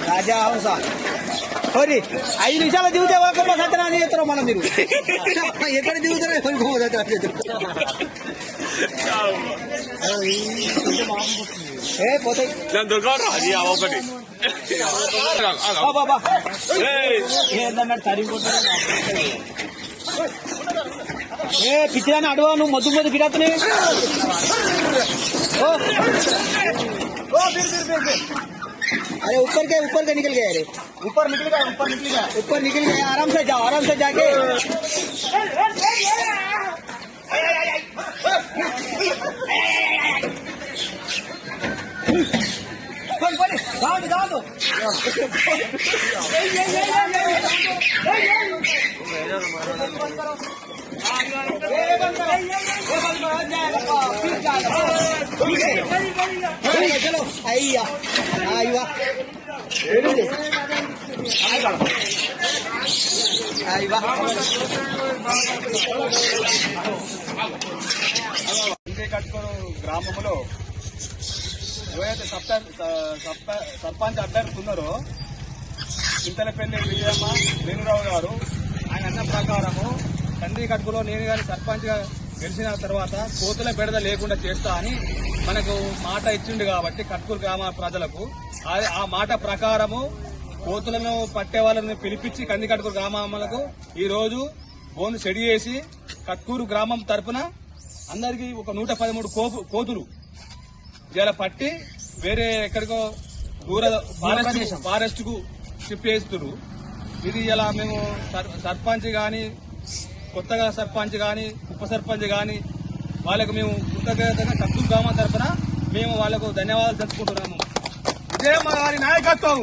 రాజా హంస సోరీ 5 నిమిషాలు దిగుతే ఒక సత్యనారాయణ చేస్తారు మనం మీరు ఎక్కడ దిగుతారో పోతాయి ఒకటి బాబా ఏందన్నాడు తరిగిపోతాడు పిచ్చిదాన్ని అడవా నువ్వు మొద్దు గిడతనే अरे ऊपर के निकल गए अरे ऊपर निकल गया आराम से जाके दो चलो आइया आइवा కట్కూరు గ్రామంలో ఎవరైతే సర్పంచ్ అభ్యర్థి ఉన్నారో చింతలపల్లి విజయమ్మ వేణురావు గారు ఆయన అన్న ప్రకారము కంది కట్కులో నేను కానీ సర్పంచ్ గా గెలిచిన తర్వాత కోతుల బెడద లేకుండా చేస్తా అని మనకు మాట ఇచ్చిండు కాబట్టి కట్కూరు గ్రామ ప్రజలకు ఆ మాట ప్రకారము కోతులను పట్టే వాళ్ళని పిలిపించి కంది కట్కూరు గ్రామాలకు ఈ రోజు బోను సెడి చేసి కట్కూరు గ్రామం తరఫున అందరికీ ఒక 113 కోతులు ఇలా పట్టి వేరే ఎక్కడికో దూర ఫారెస్ట్ కు షిఫ్ట్ చేస్తున్నారు. ఇది ఇలా మేము సర్పంచ్ గాని కొత్తగా సర్పంచ్ గాని ఉప సర్పంచ్ గాని వాళ్ళకు మేము కృతజ్ఞతగా కట్కూరు గ్రామం తరఫున మేము వాళ్ళకు ధన్యవాదాలు తెలుసుకుంటున్నాము. విజయమ్మ గారి నాయకత్వం.